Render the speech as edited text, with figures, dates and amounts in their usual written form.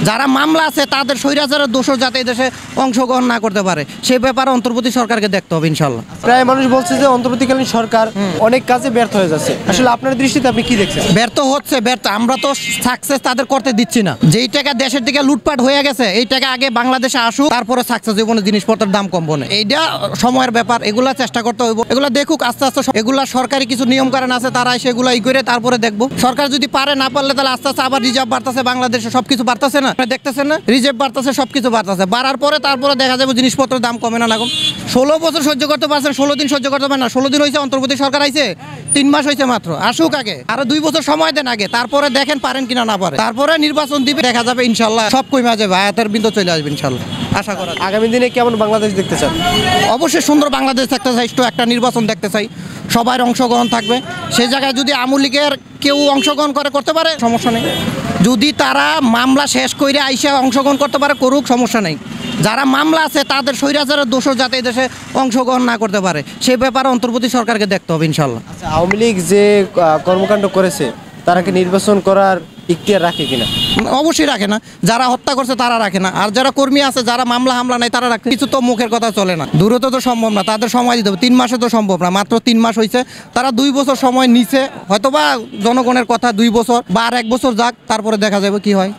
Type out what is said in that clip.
যারা মামলা আছে তাদের স্বৈরাচারের দোষর যাতে এই দেশে অংশগ্রহণ না করতে পারে সেই ব্যাপারে অন্তর্বর্তী সরকারকে দেখতে হবে ইনশাল্লাহ। প্রায় মানুষ বলছে যে অন্তর্বর্তীকালীন সরকার অনেক কাজে ব্যর্থ হয়ে যাচ্ছে, আসলে আপনার দৃষ্টিতে আপনি কি দেখছেন? ব্যর্থ হচ্ছে, ব্যর্থ আমরা তো সাকসেস তাদের করতে দিচ্ছি না। যেই টাকা দেশের দিকে লুটপাট হয়ে গেছে এই টাকা আগে বাংলাদেশে আসুক, তারপরে সাকসেস জীবনে জিনিসপত্রের দাম কমবো না, এইটা সময়ের ব্যাপার। এগুলা চেষ্টা করতে হইব, এগুলা দেখুক আস্তে আস্তে। এগুলা সরকারি কিছু নিয়ম কারণ আছে, তারা সেগুলা ই করে তারপরে দেখবো। সরকার যদি পারে, না পারলে তাহলে আস্তে আস্তে আবার রিজার্ভ বাড়তেছে, বাংলাদেশে সবকিছু বাড়তেছে না, দেখতেছেন না, রিজার্ভ বাড়তেছে, সবকিছু বাড়তেছে। বাড়ার পরে তারপরে দেখা যাবে জিনিসপত্রের দাম কমে না। লাগুন 16 বছর সহ্য করতে পারছেন, 16 দিন সহ্য করতে পারেন না। 16 দিন হয়েছে অন্তর্বর্তী সরকার আইছে, 3 মাস হয়েছে মাত্র। আসুক আগে, আরো 2 বছর সময় দেন আগে, তারপরে দেখেন পারেন কিনা না পারে, তারপরে নির্বাচন দিবে, দেখা যাবে ইনশাল্লাহ সব কমে যাবে, আয়াতের বিন্দু চলে আসবে ইনশাল্লাহ, আশা করা যায়। আগামী দিনে কেমন বাংলাদেশ দেখতে চান? অবশ্যই সুন্দর বাংলাদেশ দেখতে চাই, একটা নির্বাচন দেখতে চাই, সবার অংশগ্রহণ থাকবে। সেই জায়গায় যদি আওয়ামী লীগের কেউ অংশগ্রহণ করতে পারে সমস্যা নেই, যদি তারা মামলা শেষ করে আইসা অংশগ্রহণ করতে পারে করুক, সমস্যা নেই। যারা মামলা আছে তাদের স্বৈরাচারের দোষর যাতে এই দেশে অংশগ্রহণ না করতে পারে সেই ব্যাপারে অন্তর্বর্তী সরকারকে দেখতে হবে ইনশাল্লাহ। আচ্ছা, আওয়ামী লীগ যে কর্মকাণ্ড করেছে তারা কি নির্বাচন করার ইখতিয়ার রাখে কিনা? অবশ্যই রাখে না, যারা হত্যা করছে তারা রাখে না, আর যারা কর্মী আছে যারা মামলা হামলা নাই তারা রাখে। কিছু তো মুখের কথা চলে না, দূরত্ব তো সম্ভব না, তাদের সময় দিতে হবে। 3 মাসে তো সম্ভব না, মাত্র 3 মাস হয়েছে, তারা 2 বছর সময় নিছে, হয়তোবা জনগণের কথা 2 বছর বা আর 1 বছর যাক, তারপরে দেখা যাবে কি হয়।